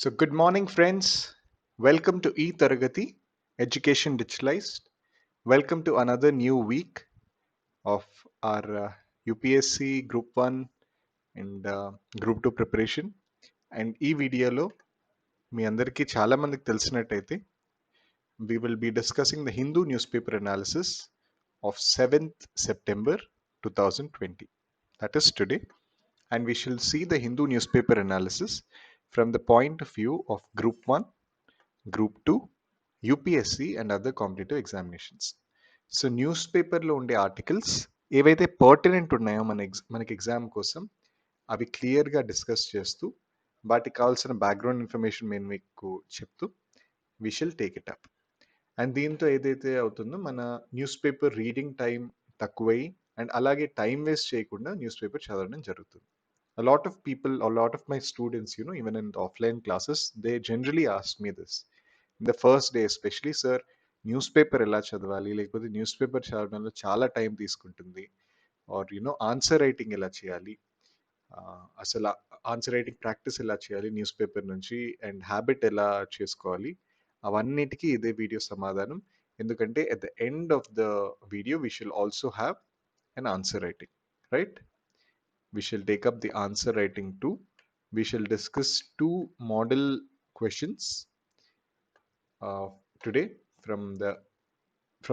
So, good morning, friends. Welcome to Taragati, Education Digitalized. Welcome to another new week of our UPSC Group 1 and Group 2 preparation. And ఈ వీడియోలో మీ అందరికీ చాలా మందికి తెలిసినట్టయితే we will be discussing the Hindu newspaper analysis of 7th September 2020. That is today. And we shall see the Hindu newspaper analysis from the point of view of Group 1, Group 2, UPSC and other competitive examinations. So news పేపర్లో ఉండే articles ఏవైతే pertinent ఉన్నాయో మనకి exam కోసం అవి క్లియర్గా discuss చేస్తూ వాటికి కావాల్సిన బ్యాక్గ్రౌండ్ ఇన్ఫర్మేషన్ మేము మీకు చెప్తూ we shall take it up. And దీంతో ఏదైతే అవుతుందో మన న్యూస్ పేపర్ రీడింగ్ టైం తక్కువై అండ్ అలాగే టైం వేస్ట్ చేయకుండా న్యూస్ పేపర్ చదవడం జరుగుతుంది. A lot of people, a lot of my students, even in the offline classes, they generally ask me this. In the first day especially, sir, news paper ఎలా చదవాలి, లేకపోతే news paper చదవడంలో చాలా time తీసుకుంటుంది, are answer writing ఎలా చేయాలి, అసలు answer writing practice ఎలా చేయాలి న్యూస్ పేపర్ నుంచి, అండ్ హ్యాబిట్ ఎలా చేసుకోవాలి, అవన్నిటికీ ఇదే వీడియో సమాధానం. ఎందుకంటే at the end of the video we షిల్ also have an answer writing, right? We shall take up the answer writing too. We shall discuss two model questions today from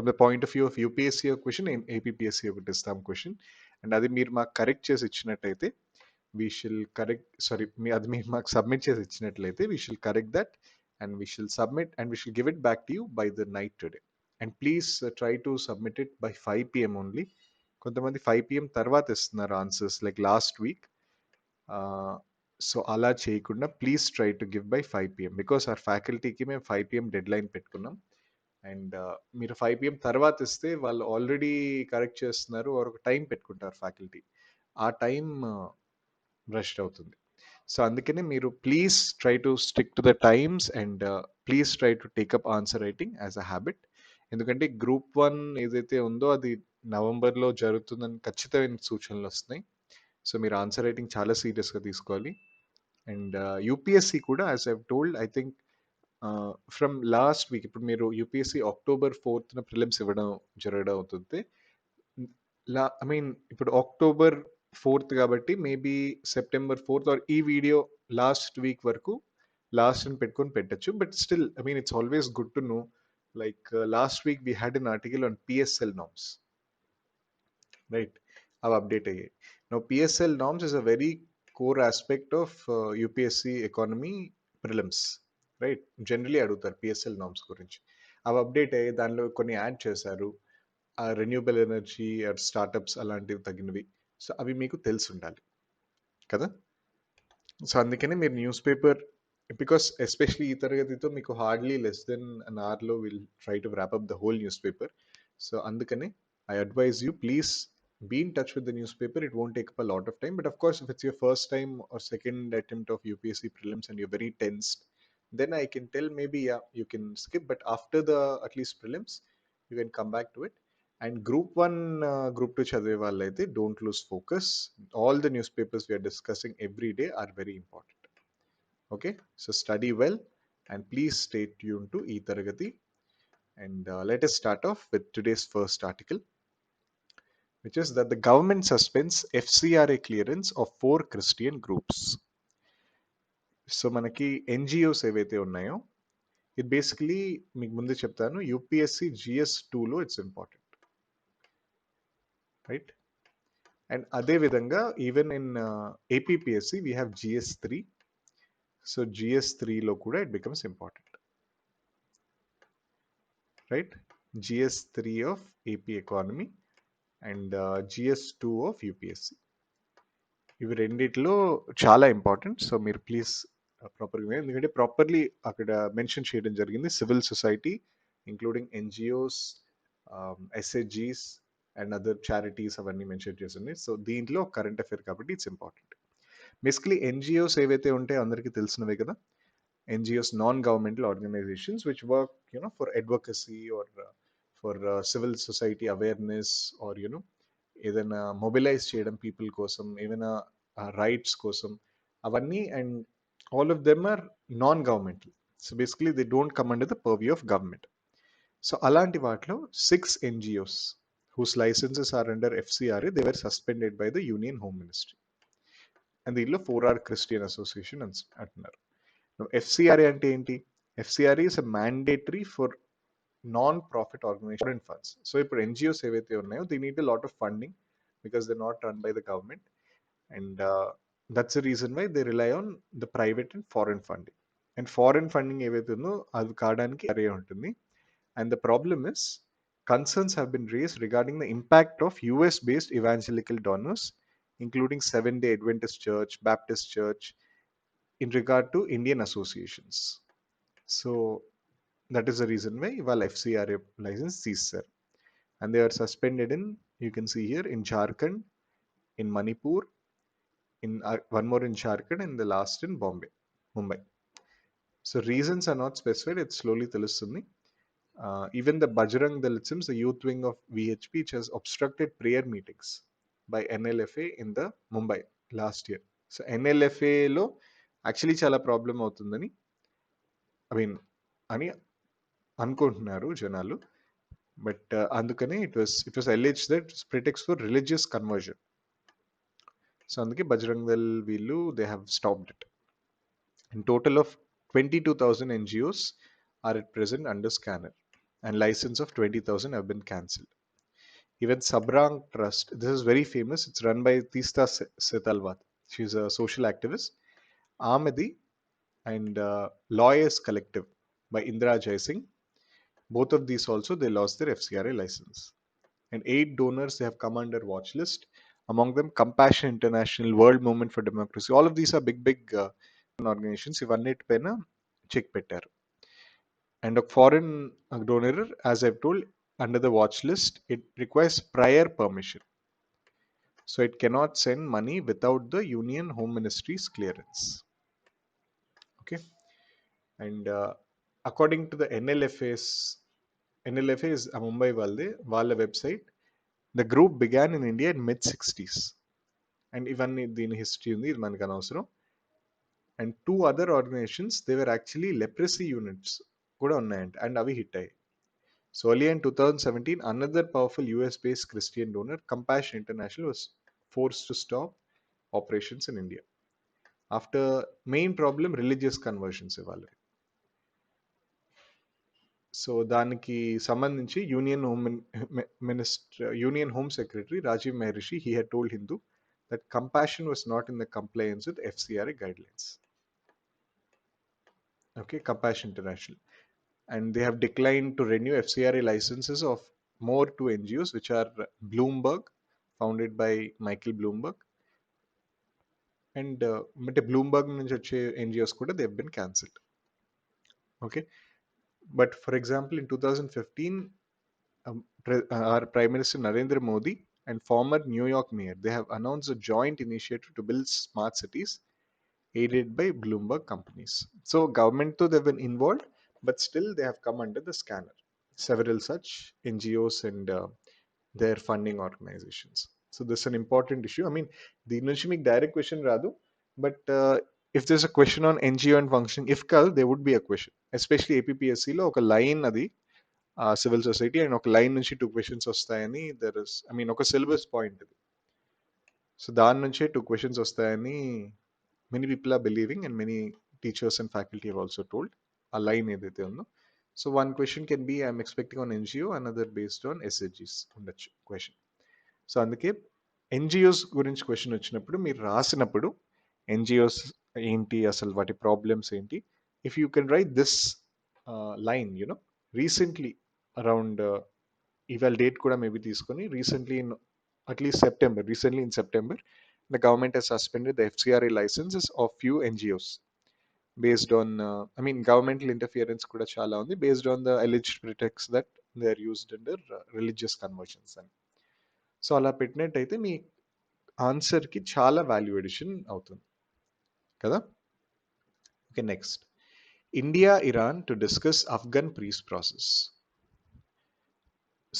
the point of view of UPSC question and APPSC ఇస్తాం question. And అది మీరు మాకు correct చేసి ఇచ్చినట్టయితే we shall correct, sorry, అది మీరు మాకు submit చేసి ఇచ్చినట్లయితే we shall correct that and we shall submit and we shall give it back to you by the night today. And please try to submit it by 5 p.m. only. కొంతమంది 5 p.m. తర్వాత ఇస్తున్నారు answers like last week. So అలా చేయకుండా please try to give by 5 p.m. Because our ఫ్యాకల్టీకి మేము 5 p.m. Dead line పెట్టుకున్నాం. And మీరు 5 p.m. తర్వాత ఇస్తే వాళ్ళు ఆల్రెడీ కరెక్ట్ చేస్తున్నారు, ఒక టైం పెట్టుకుంటారు ఫ్యాకల్టీ, ఆ టైం రష్డ్ అవుతుంది. సో అందుకనే మీరు please try to stick to the times and please try to take up answer writing as a habit. ఎందుకంటే గ్రూప్ 1 ఏదైతే ఉందో అది నవంబర్లో జరుగుతుందని ఖచ్చితమైన సూచనలు వస్తున్నాయి. సో మీరు ఆన్సర్ రైటింగ్ చాలా సీరియస్గా తీసుకోవాలి. అండ్ యూపీఎస్సి కూడా as I told, I think from last week, ఇప్పుడు మీరు యూపీఎస్సి October 4th ప్రిలిమ్స్ ఇవ్వడం జరగడం అవుతుంది. ఐ మీన్ ఇప్పుడు October 4th కాబట్టి మేబీ September 4th ఆర్ ఈ వీడియో లాస్ట్ వీక్ వరకు లాస్ట్ అని పెట్టుకొని పెట్టచ్చు. But still I mean it's always good to know, like last week we had an article on పిఎస్ఎల్ norms, right? అవి update అయ్యాయి. Now పిఎస్ఎల్ norms is a very core aspect of UPSC economy prelims, right? Generally అడుగుతారు పిఎస్ఎల్ norms గురించి. అవి update అయ్యి దానిలో కొన్ని add చేశారు, renewable energy startups అలాంటివి తగినవి. సో అవి మీకు తెలిసి ఉండాలి కదా. సో అందుకనే మీరు న్యూస్ పేపర్, బికాస్ ఎస్పెషలీ ఈ తరగతితో మీకు హార్డ్లీ లెస్ దెన్ అన్ అవర్లో will try to wrap up the whole newspaper. So అందుకనే I advise you, please be in touch with the newspaper. It won't take up a lot of time, but of course if it's your first time or second attempt of UPSC prelims and you're very tensed, then I can tell maybe yeah, you can skip, but after the at least prelims you can come back to it. And group 1 group 2 చదివే వాళ్ళైతే don't lose focus. All the newspapers we are discussing every day are very important. Okay, so study well and please stay tuned to E-Taragati. And let us start off with today's first article, which is that the government suspends FCRA clearance of 4 Christian groups. So మనకి NGOs ఏవైతే ఉన్నాయో, ఇది basically మీకు ముందే చెప్తాను, UPSC GS 2లో it's important, right? And అదే విధంగా even in APPSC we have GS 3. So GS 3లో కూడా it becomes important, right? GS 3 of AP economy and GS 2 of UPSC, ఇవి రెండిట్లో చాలా ఇంపార్టెంట్. సో మీరు ప్లీజ్ ప్రాపర్గా, ఎందుకంటే ప్రాపర్లీ అక్కడ మెన్షన్ చేయడం జరిగింది సివిల్ సొసైటీ ఇంక్లూడింగ్ ఎన్జిఓస్, ఎస్హెచ్జీస్ అండ్ అదర్ చారిటీస్ అవన్నీ మెన్షన్ చేసింది. సో దీంట్లో కరెంట్ అఫేర్ కాబట్టి ఇట్స్ ఇంపార్టెంట్. బేసికలీ ఎన్జిఓస్ ఏవైతే ఉంటాయో అందరికీ తెలిసినవే కదా. NGOs non governmental organisations which work for advocacy or for civil society awareness or ఏదైనా మొబిలైజ్ చేయడం పీపుల్ కోసం, ఏదైనా రైట్స్ కోసం, అవన్నీ. And all of them are non-governmental. So basically they don't come under the purview of government. So అలాంటి వాటిలో 6 NGOs whose licenses are under FCRA, they were suspended by the Union Home Ministry. And దీనిలో 4 are Christian Association అంటున్నారు. Now, FCRA అంటే ఏంటి? FCRA is a mandatory for non-profit organization funds. So ఇప్పుడు NGOs ఏవైతే ఉన్నాయో they need a lot of funding because they're not run by the government. And that's the reason why they rely on the private and foreign funding. And foreign funding ఏవైతే ఉందో అది కావడానికి అరే ఉంటుంది. And the problem is, concerns have been raised regarding the impact of US-based evangelical donors, including Seventh-day Adventist Church, Baptist Church, in regard to Indian associations. So that is the reason why while FCRA license ceased, sir. And they are suspended in, you can see here, in Jharkhand, in Manipur, in one more in Jharkhand, and the last in Mumbai. So reasons are not specified. It's slowly తెలుస్తుంది. Even the Bajrang Dal, it seems the youth wing of VHP, which has obstructed prayer meetings by NLFA in the Mumbai last year. So NLFA లో actually చాలా problem అవుతుందని I mean అని అనుకుంటున్నారు జనాలు. But అందుకనే it was alleged that it's pretext for religious conversion. So అందుకే బజరంగ్ దళ్ వీళ్ళు they have stopped it. In total of 22,000 NGOs are at present under scanner, and license of 20,000 have been cancelled. Even Sabrang Trust, this is very famous. It's run by Tista Setalwat. She's a social activist. Amadi and Lawyers Collective by Indra Jaising. Both of these also, they lost their FCRA license. And 8 donors, they have come under watch list. Among them, Compassion International, World Movement for Democracy. All of these are big organizations. ఇవన్నిటిపైన check పెట్టారు. And a foreign donor, as I've told, under the watch list, it requires prior permission. So it cannot send money without the Union Home Ministry's clearance. Okay. And according to the NLFA is a Mumbai Wale website. The group began in India in mid-60s. And even in history, and 2 other organizations, they were actually leprosy units. And avi hit. So early in 2017, another powerful US-based Christian donor, Compassion International, was forced to stop operations in India. After main problem, religious conversions. So దానికి సంబంధించి union home secretary Rajiv Mehrishi, he had told Hindu that Compassion was not in the compliance with FCRA guidelines. Okay, Compassion International. And they have declined to renew FCRA licenses of more 2 NGOs, which are Bloomberg, founded by Michael Bloomberg. And Bloomberg నుంచి వచ్చే NGOs కూడా they have been cancelled. Okay. But for example, in 2015, our Prime Minister Narendra Modi and former New York Mayor, they have announced a joint initiative to build smart cities aided by Bloomberg companies. So government too, they've been involved, but still they have come under the scanner. Several such NGOs and their funding organizations. So this is an important issue. I mean, the నుంచి మీకు direct question రాదు, but if there's a question on NGO and functioning, if call, there would be a question. Especially APPSC లో ఒక line అది civil society and ఒక line నుంచి 2 questions వస్తాయని there is I mean ఒక సిలబస్ పాయింట్ ఇది. So దాని నుంచే 2 క్వశ్చన్స్ వస్తాయని many people are believing and many teachers and faculty have also told. ఆ లైన్ ఏదైతే ఉందో, so one question can be I'm expecting on NGO, another based on ఎస్హెచ్జిస్ ఉండొచ్చు క్వశ్చన్. సో అందుకే ఎన్జిఓస్ గురించి క్వశ్చన్ వచ్చినప్పుడు మీరు రాసినప్పుడు ఎన్జిఓస్ ఏంటి, అసలు వాటి ప్రాబ్లమ్స్ ఏంటి, if you can write this line, you know recently around ఇవాళ డేట్ కూడా మేబీ తీసుకొని recently in at least recently in September, the government has suspended the FCRA licenses of few NGOs based on, I mean, governmental interference kuda chala undi, based on the alleged pretext that they are used under religious conversions. And so అలా పెట్టినట్టయితే మీ ఆన్సర్కి చాలా value addition అవుతుంది కదా. Okay, next, India Iran to discuss Afghan peace process.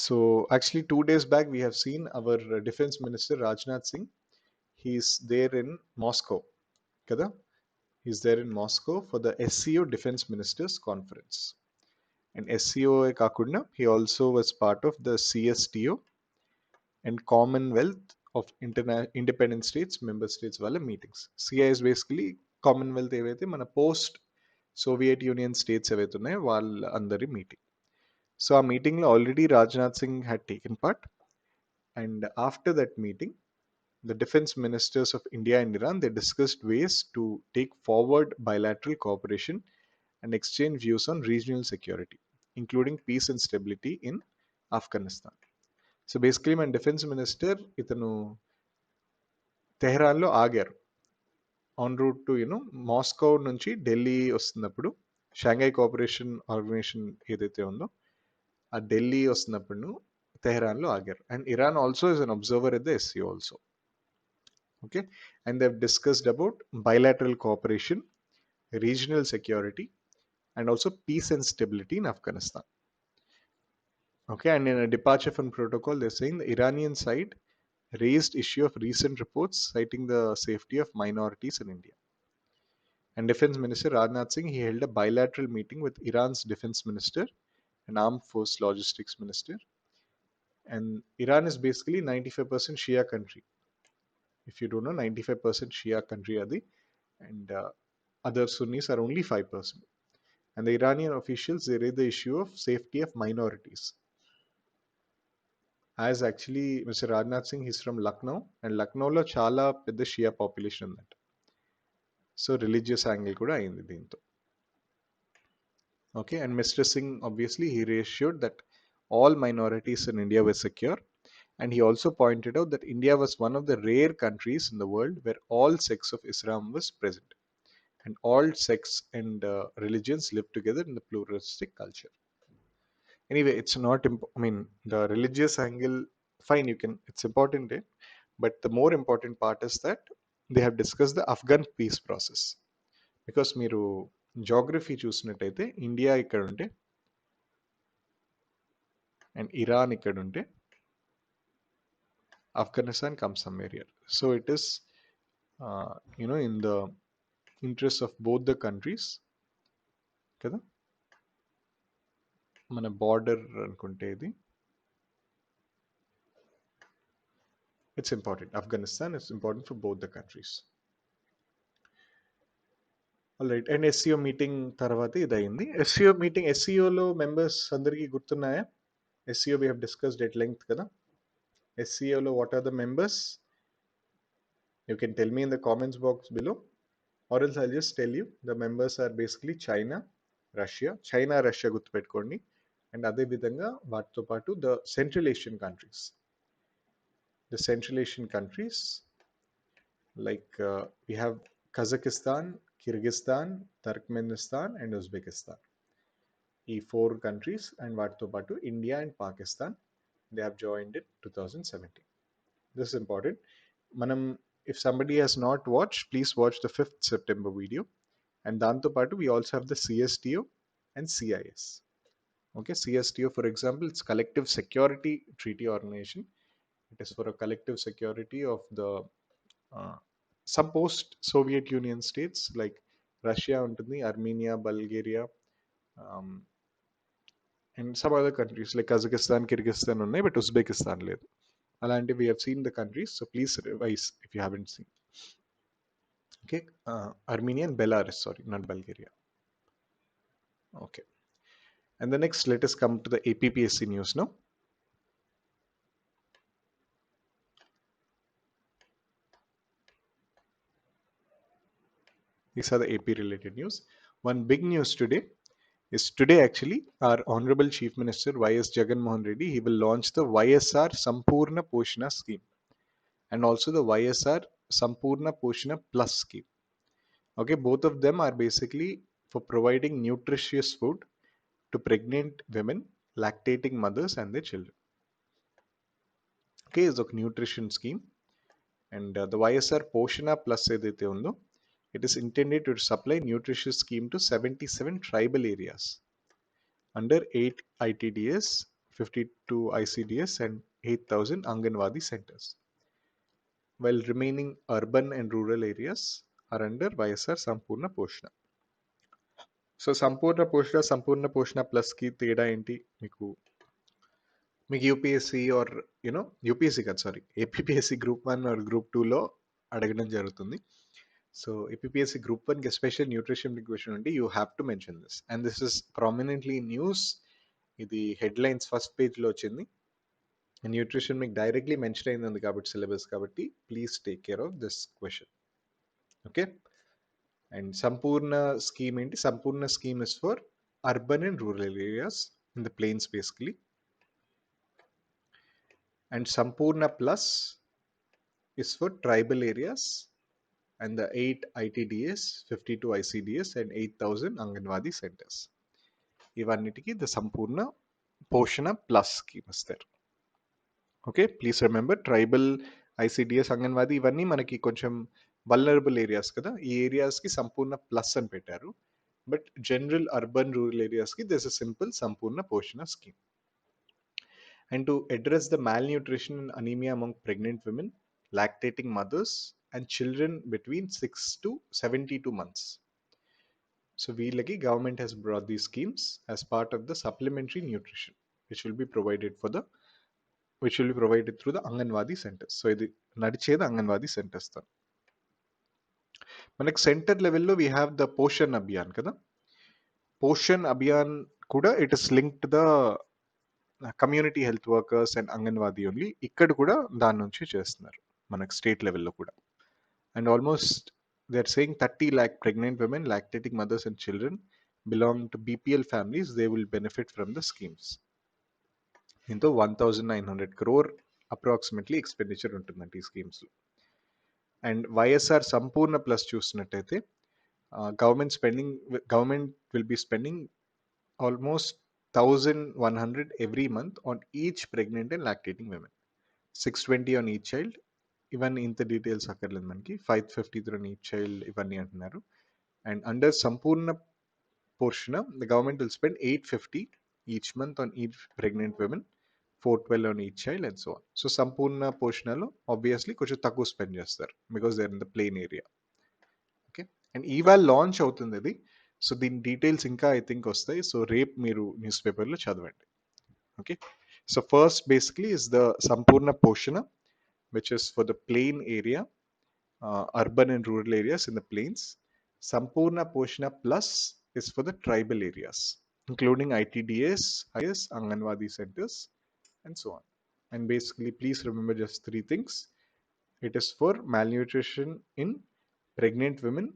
So actually 2 days back we have seen our defense minister Rajnath Singh. He is there in Moscow kada. He's there in Moscow for the SCO Defense Ministers Conference. And SCO Kakunda, he also was part of the CSTO and Commonwealth of Independent States, Member States వాళ్ళ meetings. CI is basically Commonwealth ఏవైతే మన post Soviet union states ఏవైతే ఉన్నాయో వాళ్ళ అందరి meeting. So ఆ మీటింగ్లో already Rajnath Singh had taken part. And after that meeting the defense ministers of India and Iran, they discussed ways to take forward bilateral cooperation and exchange views on regional security, including peace and stability in Afghanistan. So basically my defense minister itanu తెహ్రాన్లో ఆగారు on route to Moscow నుంచి ఢిల్లీ వస్తున్నప్పుడు Shanghai cooperation organisation ఏదైతే ఉందో ఆ ఢిల్లీ వస్తున్నప్పుడు తెహ్రాన్లో ఆగారు. And Iran also is an observer at the SC also. Okay, and they've discussed about bilateral cooperation, regional security, and also peace and stability in Afghanistan. Okay, and in a departure from protocol, they're saying the Iranian side raised issue of recent reports citing the safety of minorities in India. And Defense Minister Rajnath Singh, he held a bilateral meeting with Iran's Defense Minister and Armed Force Logistics Minister. And Iran is basically 95% Shia country. If you don't know, 95% Shia country adi, and other Sunnis are only 5%. And the Iranian officials, they raised the issue of safety of minorities. As actually Mr. Rajnath Singh, he's from Lucknow, and Lucknow lo chala pedda Shia population undat. So religious angle kuda ayindi deento. Okay, and Mr. Singh, obviously, he reassured that all minorities in India were secure. And he also pointed out that India was one of the rare countries in the world where all sects of Islam was present. And all sects and religions live together in the pluralistic culture. Anyway, it's not I mean, the religious angle, fine, you can, it's important, but the more important part is that they have discussed the Afghan peace process. Because మీరు geography చూసినట్టయితే India ఇక్కడ ఉంటే and Iran ఇక్కడ ఉంటే Afghanistan comes somewhere here. So it is in the interest of both the countries కదా. మన border అనుకుంటే ఇది it's important. Afghanistan is important for both the countries. All right, and SCO meeting తర్వాత ఇది అయింది. SCO meeting, SCOలో members అందరికీ గుర్తున్నాయా? SCO we have discussed at length కదా. SCOలో what are the members? You can tell me in the comments box below, or else I'll just tell you. The members are basically China, Russia గుర్తుపెట్టుకోండి. And అదే విధంగా వాటితో పాటు the Central Asian countries. The Central Asian countries, like we have Kazakhstan, Kyrgyzstan, Turkmenistan, and Uzbekistan. ఈ 4 countries, and వాటితో పాటు India and Pakistan, they have joined in 2017. This is important. Manam, if somebody has not watched, please watch the 5th September video. And దాంతో పాటు we also have the CSTO and CIS. Okay, CSTO, for example, it's Collective Security Treaty Organization. It is for a collective security of the some post-Soviet Union states like Russia, ఉంటుంది, Armenia, Bulgaria, and some other countries like Kazakhstan, Kyrgyzstan ఉన్నాయి, but Uzbekistan లేదు. అలాంటి we have seen the countries, so please revise if you haven't seen. Okay, Armenia and Belarus, sorry, not Bulgaria. Okay, and the next, let us come to the APPSC news now. These are the AP related news. One big news today is actually our Honorable Chief Minister YS Jagan Mohan Reddy, he will launch the YSR Sampurna Poshana scheme and also the YSR Sampurna Poshana Plus scheme. Okay, both of them are basically for providing nutritious food to pregnant women, lactating mothers and their children. Okay, it's a nutrition scheme. And the YSR Poshana Plus ఏదైతే ఉందో, it is intended to supply nutritious scheme to 77 tribal areas under 8 ITDS, 52 ICDS and 8,000 Anganwadi centers, while remaining urban and rural areas are under YSR Sampurna Poshana. So Sampurna Poshana ప్లస్కి తేడా ఏంటి? మీకు UPSC or UPSC కాదు, sorry, APPSC group 1 or group 2లో అడగడం జరుగుతుంది. So APPSC group 1కి special nutrition question ఉంటే you have to mention this, and this is prominently news. ఇది హెడ్లైన్స్ ఫస్ట్ పేజ్లో వచ్చింది. న్యూట్రిషన్ మీకు డైరెక్ట్లీ మెన్షన్ అయింది కాబట్టి సిలబస్, కాబట్టి please take care of this question. Okay. And Sampurna scheme ఏంటి? Sampurna scheme is for urban and rural areas in the plains basically. And Sampurna Plus is for tribal areas, and the 8 ITDS, 52 ICDS, and 8,000 Anganwadi centers. ఇవన్నిటికి the Sampoorna Poshana plus scheme ఇస్తారు. Okay, please remember tribal, ICDS, anganwadi ఇవన్నీ మనకి కొంచెం vulnerable areas కదా, ఈ ఏరియాస్కి సంపూర్ణ plus అని పెట్టారు. But general urban rural ఏరియాస్కి this is simple Sampoorna Poshana scheme. And to address the malnutrition and anemia among pregnant women, lactating mothers, and children between 6 to 72 months. So వీళ్ళకి government has brought these schemes as part of the supplementary nutrition, which will be provided through the Anganwadi centers. So ఇది నడిచేది anganwadi centres తో. మనకి centre లెవెల్లో we have the Poshan Abhiyan కదా. పోషన్ అభియాన్ కూడా it is linked the community health workers and anganwadi only. ఇక్కడ కూడా దాని నుంచి చేస్తున్నారు మనకు స్టేట్ లెవెల్లో కూడా. And almost they are saying 30 lakh pregnant women, lactating mothers and children belong to BPL families. They will benefit from the schemes. దీంతో 1,900 crore approximately expenditure ఉంటుందండి ఈ స్కీమ్స్లో. అండ్ వైఎస్ఆర్ సంపూర్ణ ప్లస్ చూసినట్టయితే government will be spending almost 1,100 every month on each pregnant and lactating women. 620 on each child. ఇవన్నీ ఇంత details అక్కర్లేదు మనకి. 553 on each child ఇవన్నీ అంటున్నారు. And under Sampoorna portion the government will spend 850 each month on each pregnant women, 412 on each child and so on. So Sampurna పోషణలో obviously కొంచెం తక్కువ spend చేస్తారు because they are in the plain area. Okay, and ఇవాళ launch అవుతుంది అది. So దీని details ఇంకా I think వస్తాయి. సో రేపు మీరు న్యూస్ పేపర్లో చదవండి. Okay, so first basically is the Sampoorna పోషణ, which is for the plain area, urban and rural areas in the plains. Sampurna Poshana Plus is for the tribal areas, including ITDS, IS, Anganwadi centers, and so on. And basically, please remember just 3 things. It is for malnutrition in pregnant women,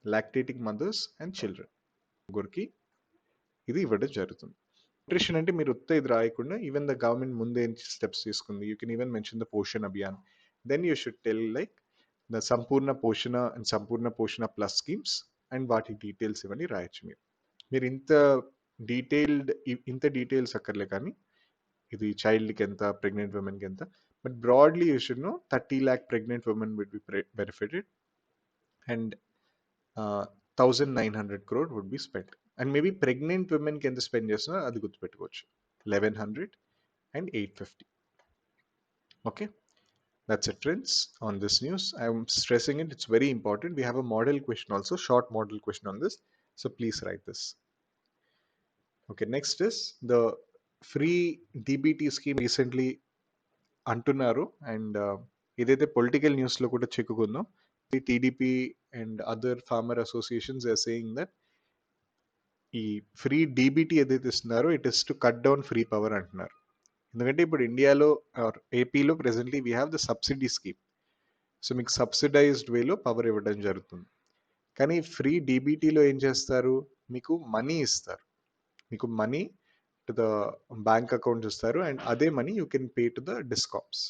lactating mothers, and children. ముగ్గురికి ఇది ఇవ్వడం జరుగుతుంది. Nutrition అంటే మీరు ఉత్త ఇది రాయకుండా even the government ముందే స్టెప్స్ తీసుకుంది. You can even mention the Poshan Abhiyan. Then you should tell like the Sampoorna Poshana and Sampoorna Poshana plus schemes and వాటి డీటెయిల్స్ ఇవన్నీ రాయొచ్చు. మీరు ఇంత డీటెయిల్స్ అక్కర్లే, కానీ ఇది చైల్డ్కి ఎంత, ప్రెగ్నెంట్ ఉమెన్కి ఎంత, but broadly you should know 30 lakh pregnant women would be benefited and 1,900 crore would be spent. And maybe pregnant ఉమెన్కి ఎంత స్పెండ్ చేస్తున్నా అది గుర్తుపెట్టుకోవచ్చు, 1,100 and 850. Okay, that's it friends on this news. I'm stressing it, it's very important. We have a model question also, short model question on this, so please write this. Okay, next is the free DBT scheme recently అంటున్నారు. And ఏదైతే political న్యూస్లో కూడా చెక్కుకుందాం, TDP and other farmer associations are saying that ఈ free DBT ఏదైతే ఇస్తున్నారో it is to cut down free power అంటున్నారు. ఎందుకంటే ఇప్పుడు ఇండియాలో ఆర్ ఏపీలో presently we have the subsidy scheme. So మీకు సబ్సిడైజ్డ్ వేలో పవర్ ఇవ్వడం జరుగుతుంది. కానీ ఫ్రీ డీబీటీలో ఏం చేస్తారు, మీకు మనీ ఇస్తారు. మీకు money to the bank accounts ఇస్తారు, అండ్ అదే money you can pay to the discoms.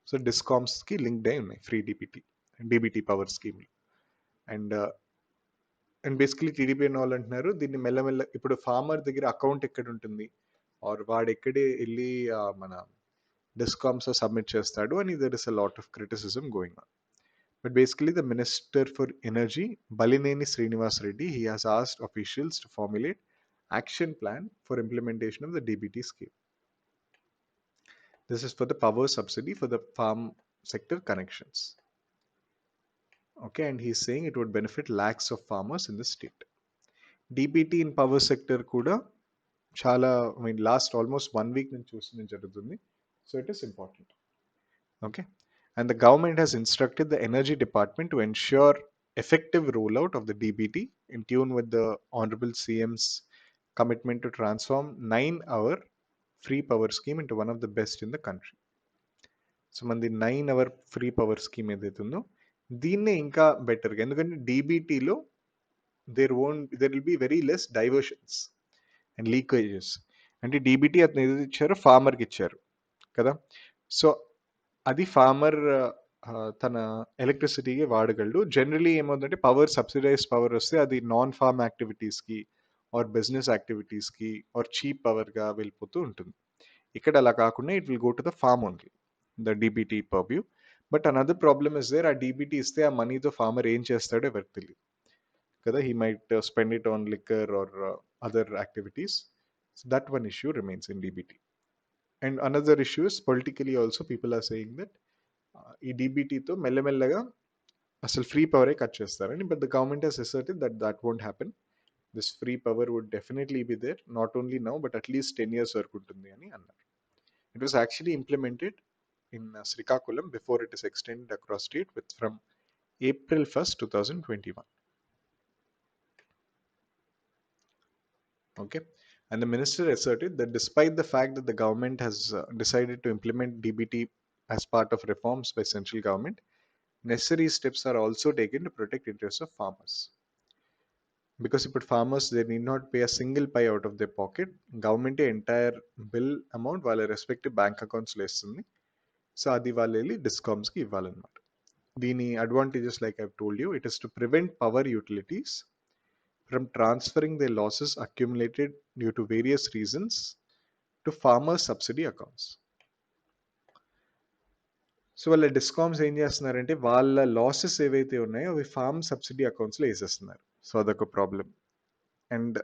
So డిస్కామ్స్కి లింక్డ్ అయి ఉన్నాయి ఫ్రీ డీబీటీ పవర్ స్కీమ్లు. అండ్ బేసికలీ టీడీపీ అని వాళ్ళు అంటున్నారు దీన్ని మెల్లమెల్ల ఇప్పుడు ఫార్మర్ దగ్గర అకౌంట్ ఎక్కడ ఉంటుంది ఆర్ వాడు ఎక్కడే వెళ్ళి మన డిస్కామ్స్ సబ్మిట్ చేస్తాడు అని there is a lot of criticism going on. But basically the minister for energy Balineni Srinivas Reddy he has asked officials to formulate action plan for implementation of the DBT scheme. This is for the power subsidy for the farm sector connections. Okay, and he's saying it would benefit lakhs of farmers in the state. DBT in power sector kuda chala, I mean, last almost 1 week నుంచి చూస్తూనే జరుగుతుంది. So it is important. Okay. And the government has instructed the energy department to ensure effective rollout of the DBT in tune with the Honorable CM's commitment to transform 9-hour free power scheme into one of the best in the country. So మనది 9-hour free power scheme ఏదైతే ఉందో దీన్నే ఇంకా బెటర్గా, ఎందుకంటే డీబీటీలో there will be very less diversions and leakages. అంటే DBT అతను ఏదైతే ఇచ్చారో ఫార్మర్కి ఇచ్చారు కదా, సో అది ఫార్మర్ తన ఎలక్ట్రిసిటీకి వాడగలడు. జనరలీ ఏమవుతుందంటే పవర్ సబ్సిడైజ్డ్ పవర్ వస్తే అది నాన్ ఫార్మ్ యాక్టివిటీస్కి ఆర్ బిజినెస్ యాక్టివిటీస్కి ఆర్ చీప్ పవర్గా వెళ్ళిపోతూ ఉంటుంది. ఇక్కడ అలా కాకుండా it will go to the farm only, the DBT purview. But another problem is there, ఆ డీబీటీ ఇస్తే ఆ మనీతో ఫార్మర్ ఏం చేస్తాడో ఎవరికి తెలియదు కదా. He might spend it on liquor or other activities. So that one issue remains in DBT. And another issue is politically also people are saying that ఈ డీబీటీతో మెల్లమెల్లగా అసలు ఫ్రీ పవరే కట్ చేస్తారని. But the government has asserted that that won't happen. This free power would definitely be there, not only now but at least 10 years వరకు ఉంటుంది అని అన్నారు. It was actually implemented in Srikakulam before it is extended across state with from April 1st, 2021. Okay. And the minister asserted that despite the fact that the government has decided to implement DBT as part of reforms by central government, necessary steps are also taken to protect interests of farmers. Because if farmers, they need not pay a single pie out of their pocket, government entire bill amount వాళ్ళ respective bank accounts లో ఇస్తుంది. So అది వాళ్ళు వెళ్ళి డిస్కామ్స్కి ఇవ్వాలన్నమాట. దీని advantages like I've told you, it is to prevent power utilities from transferring their losses accumulated due to various reasons to farmers' subsidy accounts. So వాళ్ళ discoms ఏం చేస్తున్నారంటే వాళ్ళ లాసెస్ ఏవైతే ఉన్నాయో అవి ఫార్మ్ సబ్సిడీ అకౌంట్స్లో వేసేస్తున్నారు. సో అదొక ప్రాబ్లం. అండ్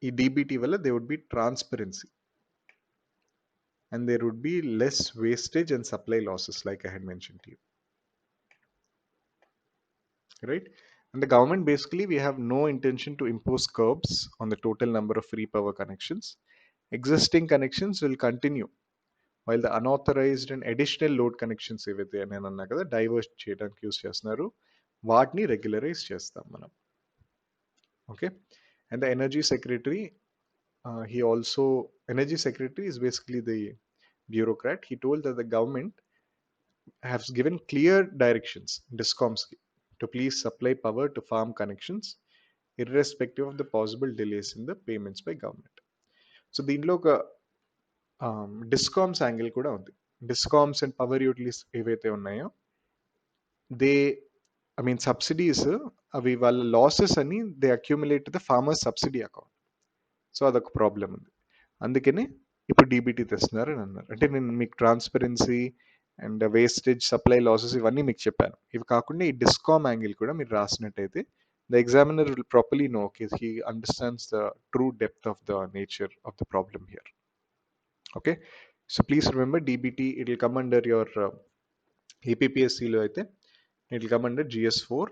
ఈ డీబీటీ వల్ల they would be transparency and there would be less wastage and supply losses like I had mentioned to you. Right? And the government basically, we have no intention to impose curbs on the total number of free power connections. Existing connections will continue while the unauthorized and additional load connections ఏవైతే నేను అన్నా కదా divert చేయడానికి use చేస్తున్నారు వాటిని regularise చేస్తాం మనం. Okay. And the energy secretary, he also, energy secretary is basically the bureaucrat. He told that the government has given clear directions discoms to please supply power to farm connections irrespective of the possible delays in the payments by government. So దీంట్లో ఒక discoms angle కూడా ఉంది. Discoms and power utilities ఏవైతే ఉన్నాయో they, I mean subsidies, అవి వాళ్ళ losses అని they accumulate the farmers subsidy account. So అదొక ప్రాబ్లం ఉంది. అందుకనే ఇప్పుడు డీబీటీ తెస్తున్నారు అని అన్నారు. అంటే నేను మీకు transparency and wastage, supply losses ఇవన్నీ మీకు చెప్పాను. ఇవి కాకుండా ఈ డిస్కామ్ యాంగిల్ కూడా మీరు రాసినట్టయితే the examiner will properly know, okay, he understands the true depth of the nature of the problem here. Okay, so please remember DBT, it will come under your APPSC lo aithe it will come under GS4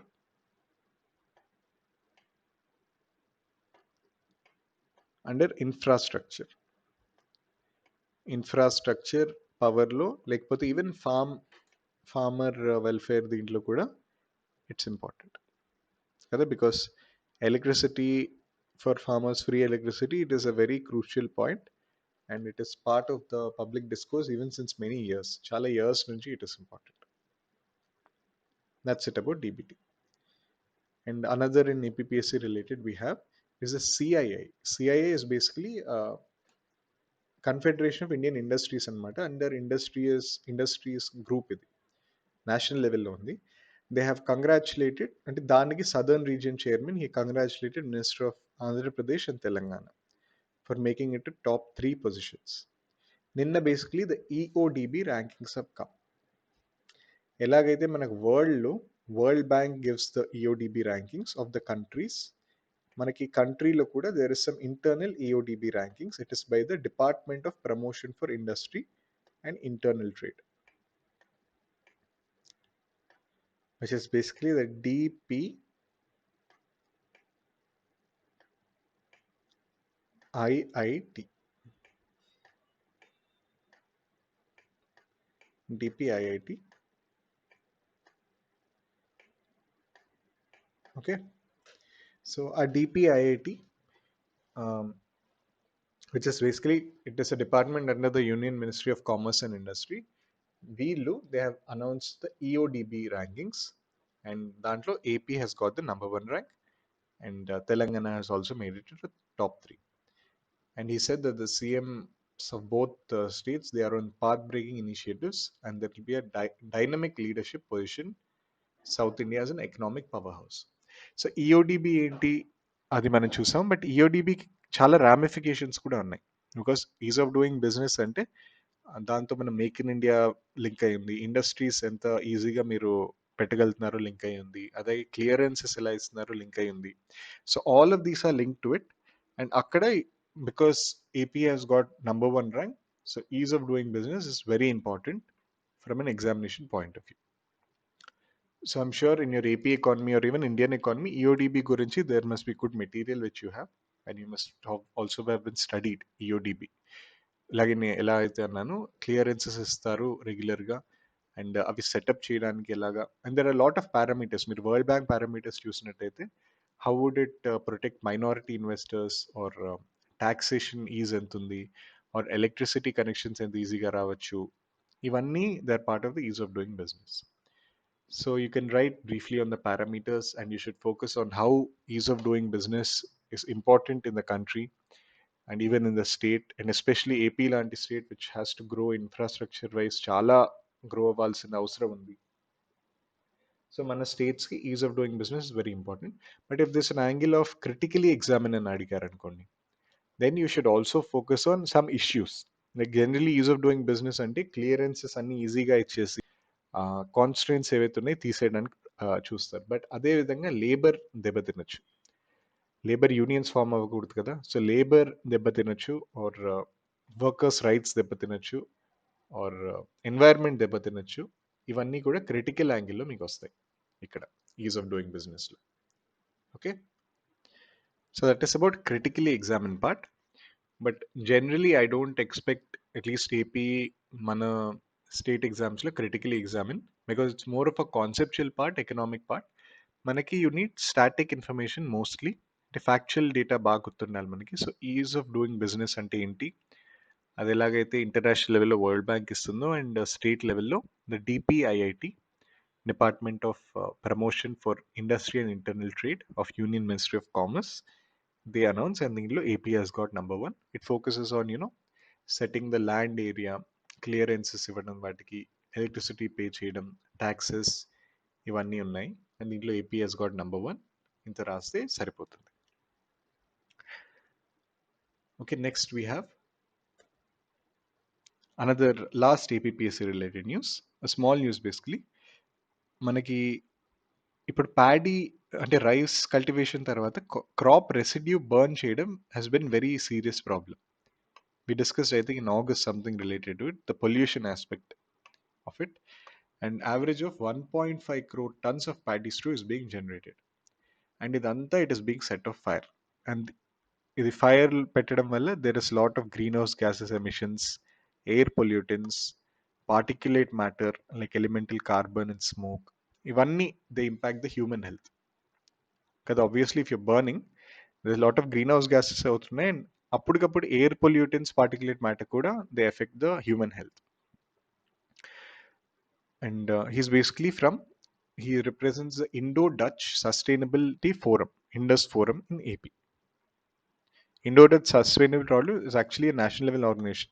under infrastructure power lo, lekapothe even farmer welfare deentlo kuda it's important kada, because electricity for farmers, free electricity, it is a very crucial point and it is part of the public discourse even since many years. Chala years nunchi it is important. That's it about DBT. And another in APPSC related we have is the CII. CII is basically Confederation of Indian Industries anamata. Under industries group ఇది national లెవెల్లో ఉంది. They have congratulated, అంటే దానికి southern region chairman, he congratulated Minister of Andhra Pradesh and Telangana for making it to top 3 positions. నిన్న basically the EODB rankings have come. ఎలాగైతే మనకు world bank gives the EODB rankings of the countries, మనకి కంట్రీలో కూడా there is some internal EODB rankings. It is by the department of promotion for industry and internal trade. which is basically the DPIIT. DPIIT. Okay, so a DPIIT, um, which is basically, it is a department under the Union Ministry of Commerce and Industry. వీళ్ళు they have announced the EODB rankings, and dantlo AP has got the number one rank, and Telangana has also made it to the top three. And he said that the CMs of both states, they are on path-breaking initiatives, and there will be a dynamic leadership position South India as an economic powerhouse. So EODB ఏంటి అది మనం చూసాం, but ఈఓడిబికి చాలా ramifications కూడా ఉన్నాయి. Because is of doing business అంటే దాంతో మనం మేక్ ఇన్ ఇండియా లింక్ అయి ఉంది, ఇండస్ట్రీస్ ఎంత ఈజీగా మీరు పెట్టగలుగుతున్నారో లింక్ అయి ఉంది, అదే క్లియరెన్సెస్ ఎలా ఇస్తున్నారో లింక్ అయి ఉంది. So all of these are link to it. And అక్కడ because AP has got number one rank, so ease of doing business is very important from an examination point of view. So I'm sure in your AP economy or even Indian economy, EODB gurinchi, there must be good material which you have, and you must have also have been studied EODB. ఇలాగే నేను ఎలా అయితే అన్నాను, clearances ఇస్తారు రెగ్యులర్గా, and అవి setup చేయడానికి ఎలాగా, and there are lot of parameters. మీరు వరల్డ్ బ్యాంక్ పారామీటర్స్ చూసినట్టయితే how would it protect minority investors, or taxation is ఎంత ఉంది, ఆర్ ఎలక్ట్రిసిటీ కనెక్షన్స్ ఎంత ఈజీగా రావచ్చు, ఇవన్నీ they are part of the ease of doing business. So you can write briefly on the parameters, and you should focus on how ease of doing business is important in the country and even in the state, and especially AP లాంటి state which has to grow infrastructure wise, చాలా grow అవ్వాల్సిన అవసరం ఉంది. So మన స్టేట్స్కి ease of doing business is very important. But if this an angle of critically examine అని అడిగారు అనుకోండి, then you should also focus on some issues. Like generally ease of doing business అంటే clearances అన్ని ఈజీగా ఇచ్చేసి కాన్స్ట్రెంట్స్ ఏవైతే ఉన్నాయో తీసేయడానికి చూస్తారు. బట్ అదేవిధంగా లేబర్ దెబ్బతినొచ్చు, లేబర్ యూనియన్స్ ఫామ్ అవ్వకూడదు కదా, సో లేబర్ దెబ్బతినొచ్చు, ఆర్ వర్కర్స్ రైట్స్ దెబ్బతినొచ్చు, ఆర్ ఎన్వైర్న్మెంట్ దెబ్బతినొచ్చు. ఇవన్నీ కూడా క్రిటికల్ యాంగిల్లో మీకు వస్తాయి ఇక్కడ ఈజ్ ఆఫ్ డూయింగ్ బిజినెస్లో. Okay, so that is about critically examine part. But generally I don't expect at least AP మన స్టేట్ ఎగ్జామ్స్లో critically examine, because it's more of a conceptual part, economic part. మనకి you need static information mostly, అంటే factual data బాగా గుర్తుండాలి మనకి. So ease of doing business అంటే ఏంటి, అది ఎలాగైతే ఇంటర్నేషనల్ లెవెల్లో వరల్డ్ బ్యాంక్ ఇస్తుందో, అండ్ స్టేట్ లెవెల్లో the DPIIT, department of promotion for industry and internal trade of union ministry of commerce, they announce, and దీనిలో AP has got number one. It focuses on setting the land area, clearances ఇవ్వడం, వాటికి electricity pay చేయడం, taxes, ఇవన్నీ ఉన్నాయి. And దీంట్లో AP has got number one. ఇంత రాస్తే సరిపోతుంది. Okay, next we have another last APPSC related news, small news basically. మనకి ఇప్పుడు ప్యాడీ అంటే రైస్ కల్టివేషన్ తర్వాత క్రాప్ రెసిడ్యూ బర్న్ చేయడం has been very serious problem. We discussed, I think, in August something related to it, the pollution aspect of it. An average of 1.5 crore tons of paddy straw is being generated. And idantha it is being set off fire. And the fire petadam valla there is a lot of greenhouse gases emissions, air pollutants, particulate matter like elemental carbon and smoke. Ivanni they impact the human health. Because obviously if you're burning, there's a lot of greenhouse gases అవుతున్నాయి, and అప్పటికప్పుడు air pollutants, particulate matter కూడా they effect the human health. And he's basically from, he represents the Indo-Dutch Sustainability Forum, Indus Forum in AP. Indo-Dutch Sustainability Forum is actually a national level organization.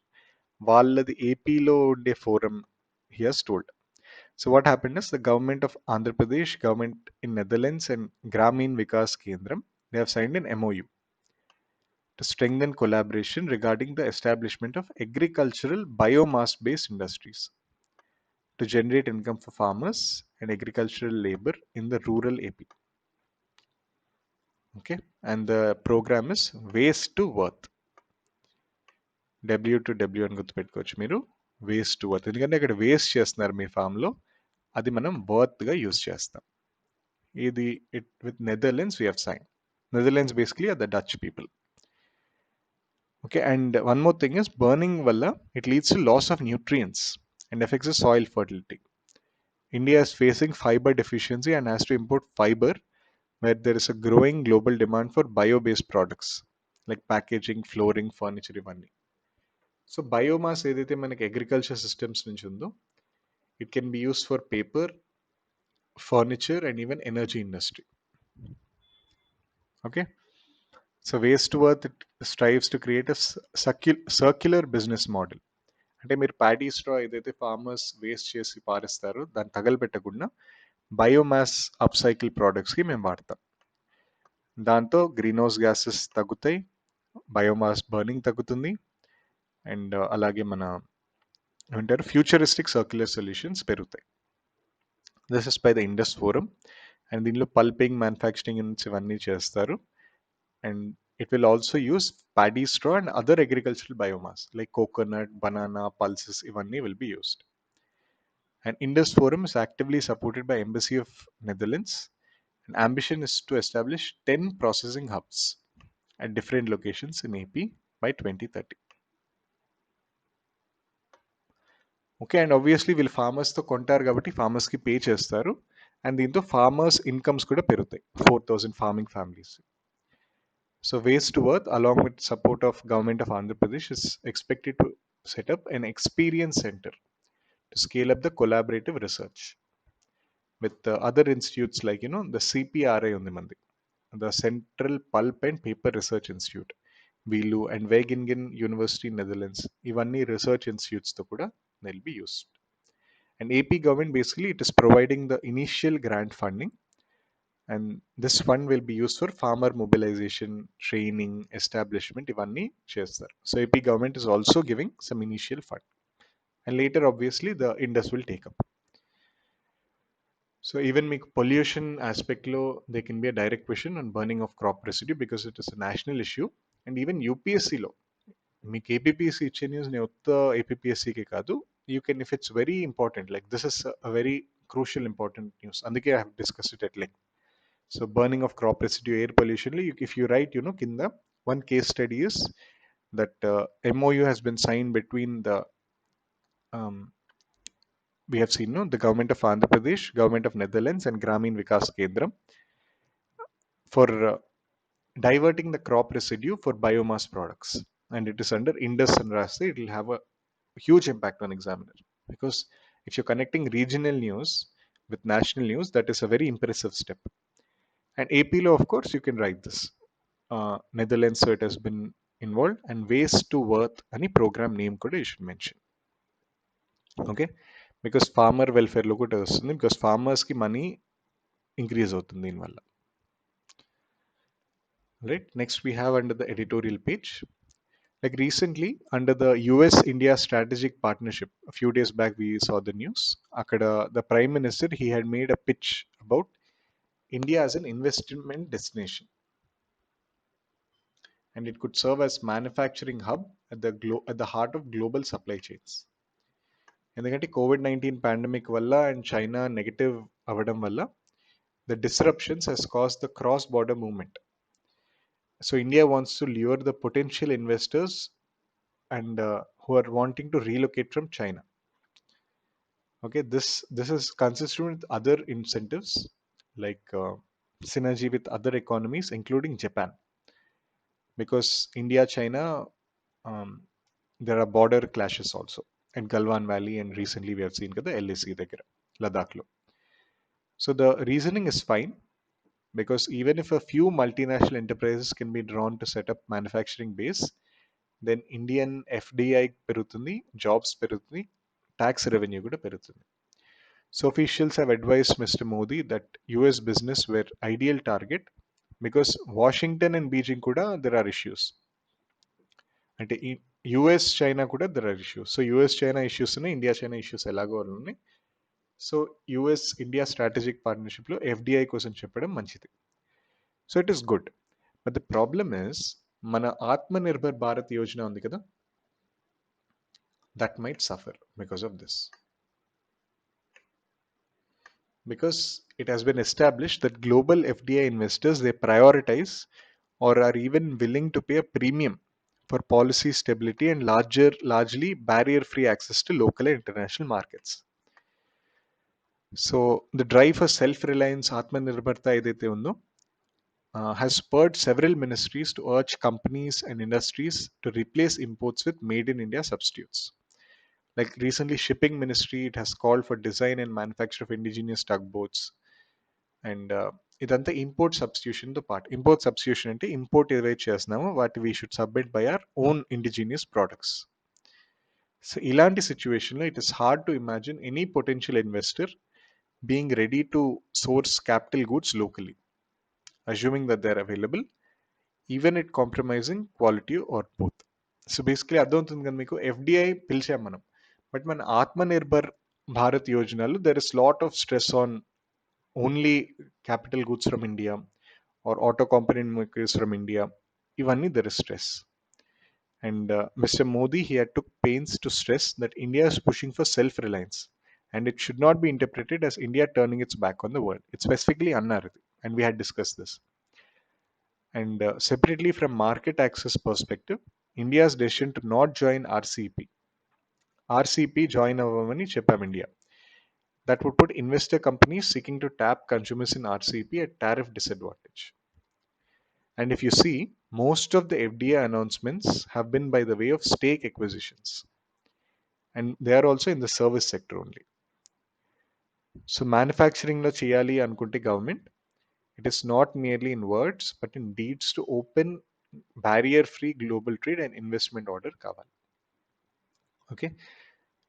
వాళ్ళది ఏపీలో ఉండే forum, he has told. So what happened is the government of Andhra Pradesh, government in Netherlands, and Grameen Vikas Kendram, they have signed an MOU to strengthen collaboration regarding the establishment of agricultural biomass-based industries to generate income for farmers and agricultural labor in the rural AP. Okay, and the program is Waste to Worth. W to W అని గుర్తుపెట్టుకోవచ్చు మీరు, waste to worth. ఎందుకంటే ఇక్కడ waste చేస్తున్నారు మీ ఫామ్లో, అది మనం వర్త్గా use చేస్తాం. ఇది with Netherlands we have sign. Netherlands basically are the Dutch people. Okay, and one more thing is burning వల్ల it leads to loss of nutrients and affects the soil fertility. India is facing fiber deficiency and has to import fiber where there is a growing global demand for bio-based products like packaging, flooring, furniture ఇవన్నీ. So biomass ఏదైతే మనకి agriculture systems నుంచి ఉందో it can be used for paper, furniture and even energy industry. Okay, so waste worth strives to create a circular business model. అంటే మీరు paddy straw ఏదైతే farmers waste చేసి పారేస్తారో దాన్ని తగలబెట్టకుండా బయోమాస్ అప్సైకిల్ ప్రోడక్ట్స్కి మేము వాడతాం. దాంతో గ్రీన్ హౌస్ గ్యాసెస్ తగ్గుతాయి, biomass burning తగ్గుతుంది, అండ్ అలాగే మన ఏమంటారు ఫ్యూచరిస్టిక్ సర్క్యులర్ సొల్యూషన్స్ పెరుగుతాయి. This is by the Indus forum, and దీనిలో పల్పింగ్, మ్యానుఫ్యాక్చరింగ్ యూనిట్స్ ఇవన్నీ చేస్తారు. And it will also use paddy straw and other agricultural biomass like coconut, banana, pulses ఇవన్నీ will be used. And Indus Forum is actively supported by Embassy of Netherlands. And ambition is to establish 10 processing hubs at different locations in AP by 2030. Okay, and obviously వీళ్ళు ఫార్మర్స్తో కొంటారు కాబట్టి ఫార్మర్స్కి pay చేస్తారు, and దీంతో farmers incomes కూడా పెరుగుతాయి, 4,000 farming families. So waste to worth along with support of government of Andhra Pradesh is expected to set up an experience center to scale up the collaborative research with other institutes like the CPRI ఉంది మంది, the Central Pulp and Paper Research Institute, వీళ్ళు and వేగిన్గిన్ university Netherlands ఇవన్నీ research ఇన్స్టిట్యూట్స్తో కూడా they'll be used. And AP government basically it is providing the initial grant funding, and this fund will be used for farmer mobilization, training, establishment ఇవన్నీ చేస్తారు. So AP government is also giving some initial fund, and later obviously the Indus will take up. So even మీకు pollution ఆస్పెక్ట్లో they can be a direct question on burning of crop residue because it is a national issue. And even యూపీఎస్సీలో మీకు APPSC ఇచ్చే news నేను ఉత్త ఏపీపీఎస్సీకి కాదు, you can if it's very important like this is a very crucial important news, అందుకే I have discuss it at length. So burning of crop residue, air పొల్యూషన్లో if you write కింద one case study is that MOU has been signed between the we have seen the government of Andhra Pradesh, government of Netherlands and Gramin Vikas Kendram for diverting the crop residue for biomass products, and it is under Indus and Rasta. It will have a huge impact on examiner, because if you're connecting regional news with national news, that is a very impressive step. And AP law, of course, you can write this. Netherlands, so it has been involved, and waste to worth any program name could you should mention. Okay, because farmer welfare లో కూడా వస్తుంది, because farmers కి money increase అవుతుంది దీనివల్ల. Right, next we have under the editorial page, like recently under the US India strategic partnership, a few days back we saw the news, akada the prime minister he had made a pitch about India as an investment destination, and it could serve as manufacturing hub at the heart of global supply chains. ఎందుకంటే COVID-19 pandemic వల్ల and China negative అవ్వడం వల్ల the disruptions has caused the cross border movement. So India wants to lure the potential investors and who are wanting to relocate from China. Okay, this is consistent with other incentives like synergy with other economies including Japan, because India China um, there are border clashes also at Galwan Valley, and recently we have seen the LAC దగ్గర Ladakh lo. So the reasoning is fine, because even if a few multinational enterprises can be drawn to set up manufacturing base, then Indian FDI పెరుగుతుంది, jobs పెరుగుతుంది, tax revenue కూడా పెరుగుతుంది. So officials have advised Mr. Modi that US business were ideal target, because Washington and Beijing kuda there are issues. అంటే US China kuda there are issues. So US China issues ఉన్నాయి, India China issues ఎలాగో ఉన్నాయి. So US India strategic partnership లో FDI కోసం చెప్పడం మంచిది. So it is good, but the problem is మన ఆత్మనిర్భర్ భారత్ యోజన ఉంది కదా, that might suffer because of this. because it has been established that global FDI investors, they prioritize or are even willing to pay a premium for policy stability and largely barrier-free access to local and international markets. So the drive for self-reliance, Atmanirbharta ఏదైతే ఉందో, has spurred several ministries to urge companies and industries to replace imports with made in India substitutes. Like recently, shipping ministry, it has called for design and manufacture of indigenous tugboats. And ఇదంతా import సబ్స్టిట్యూషన్తో పాటు, import substitution అంటే import ఏదైతే చేస్తున్నామో వాటి we should submit by our own indigenous products. So ఇలాంటి సిచ్యువేషన్లో it is hard to imagine any potential investor being ready to source capital goods locally, assuming that they are available, even it compromising quality or both. So basically అర్థమవుతుంది కదా మీకు, FDI పిలిచాం మనం, but మన ఆత్మనిర్భర్ భారత్ యోజనలో there is lot of stress on only capital goods from India or auto component makers from India. Ivanni there is stress. And Mr. Modi, he had took pains to stress that India is pushing for self-reliance, and it should not be interpreted as India turning its back on the world. It's specifically Annarthi, and we had discussed this. And separately from market access perspective, India's decision to not join RCP join avamani cheppam India. That would put investor companies seeking to tap consumers in RCP at tariff disadvantage. And if you see, most of the FDI announcements have been by the way of stake acquisitions, and they are also in the service sector only. So manufacturing lo cheyali anukunte government, it is not merely in words but in deeds to open barrier free global trade and investment order కావాలి. Okay,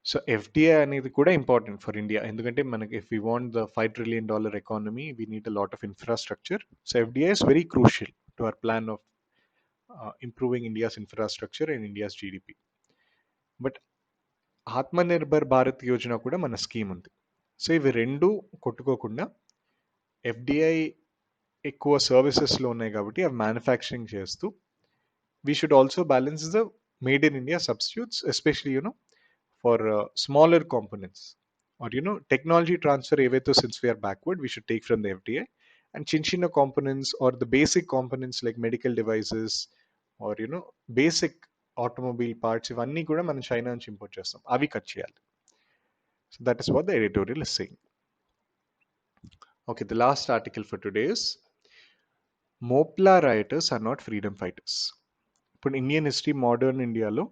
so FDI అనేది కూడా important for India, ఎందుకంటే మనకి if you want the $5 trillion economy, we need a lot of infrastructure. So FDI is very crucial to our plan of improving India's infrastructure and India's GDP. But Atmanirbhar Bharat Yojana కూడా మన scheme ఉంది. So ఇవి రెండు కొట్టుకోకుండా, FDI ఎక్కువ సర్వీసెస్లో ఉన్నాయి కాబట్టి అవి మ్యానుఫ్యాక్చరింగ్ చేస్తూ, we should also balance the made in India substitutes, especially for smaller components or technology transfer ఏవైతే, since we are backward, we should take from the FDI, and chinchina components or the basic components like medical devices or basic automobile parts, ఇవన్నీ కూడా మనం China నుంచి import చేస్తాం, అవి cut చేయాలి. So that is what the editorial is saying. Okay, the last article for today is Moplah rioters are not freedom fighters. ఇప్పుడు Indian history, modern ఇండియాలో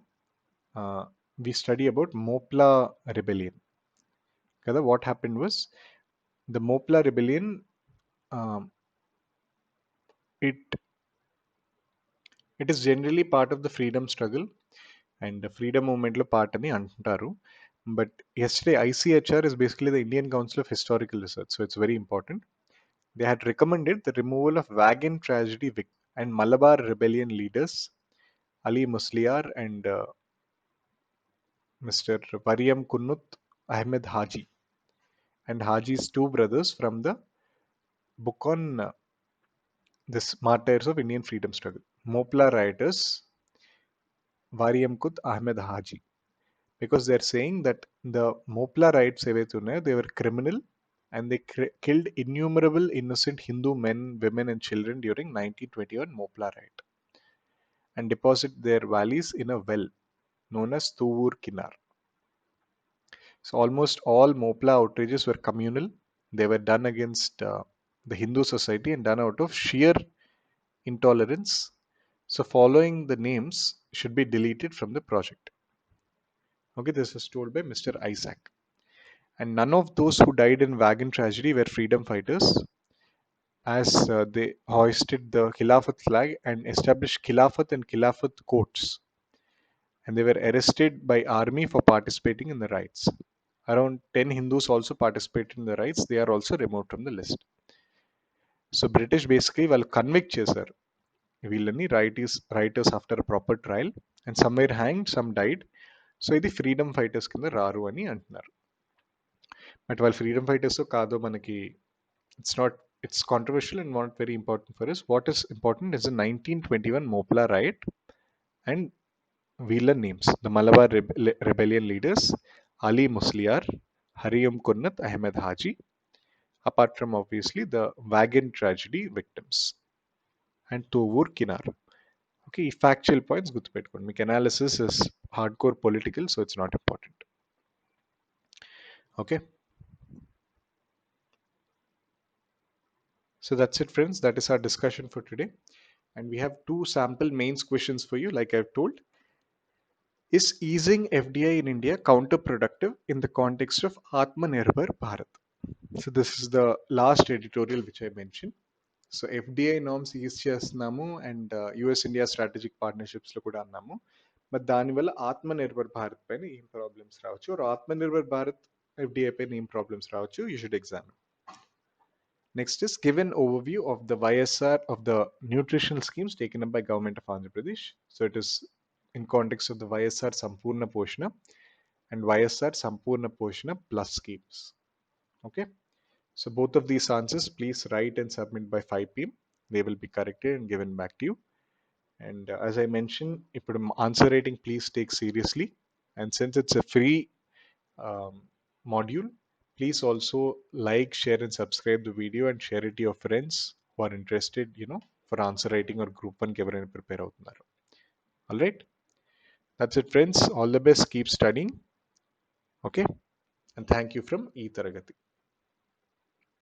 we study about Mopla rebellion. Kada, what happened was the Mopla rebellion, it is generally part of the freedom struggle and the freedom movement lo part ani antaru. But yesterday ICHR is basically the Indian Council of Historical Research, so it's very important. They had recommended the removal of Wagon tragedy and Malabar rebellion leaders Ali Musliar and Mr. Variam Kunnut Ahmed Haji and Haji's two brothers from the book on this martyrs of Indian freedom struggle. Mopla rioters, Variam Kut Ahmed Haji, because they're saying that the Mopla riots, they were criminal and they killed innumerable innocent Hindu men, women and children during 1921 Mopla riot and deposit their valleys in a well known as Tuvur Kinar. So almost all Mopla outrages were communal. They were done against the Hindu society and done out of sheer intolerance. So following the names should be deleted from the project. Okay, this is told by Mr. Isaac. And none of those who died in Wagon tragedy were freedom fighters, as they hoisted the Khilafat flag and established Khilafat and Khilafat courts. And they were arrested by army for participating in the riots. Around 10 Hindus also participated in the riots. They are also removed from the list. So British basically will convict చేశారు వీళ్ళని rioters after a proper trial, and some were hang, some died. So ఇది freedom fighters కింద రారు అని అంటున్నారు. But వాళ్ళు freedom fighters కాదో మనకి it's controversial and not very important for us. What is important is the 1921 Moplah riot and వీళ్ళ names, the Malabar rebellion leaders Ali Musliar, Hariam Kunnat Ahmed Haji, apart from obviously the wagon tragedy victims and Tovur Kinar. Okay, ఈ factual points గుర్తుపెట్టుకోండి. మీకు analysis is hardcore political, so it's not important. Okay, so that's it, friends. That is our discussion for today. And we have two sample mains questions for you, like I've told. Is easing FDI in India counterproductive in the context of Atmanirbhar Bharat? So this is the last editorial which I mentioned. So FDI norms use చేస్తున్నాము and US India strategic పార్ట్నర్షిప్స్లో కూడా అన్నాము. But దానివల్ల ఆత్మ నిర్భర్ భారత్ పైన ఏం problems రావచ్చు, ఆత్మ nirbhar Bharat FDI పైన ఏం ప్రాబ్లమ్స్ రావచ్చు, you should examine. Next is give an overview of the YSR of the nutritional schemes taken up by government of Andhra Pradesh. So it is in context of the YSR Sampurna Poshana and YSR Sampurna Poshana plus schemes. Okay. So both of these answers, please write and submit by 5 p.m. They will be corrected and given back to you. And as I mentioned, if answer rating, please take seriously. And since it's a free module, please also like, share, and subscribe the video and share it to your friends who are interested, for answer writing or group one ఎవరైనా prepare అవుతున్నారు. All right, that's it, friends. All the best. Keep studying. Okay, and thank you from E Taragati.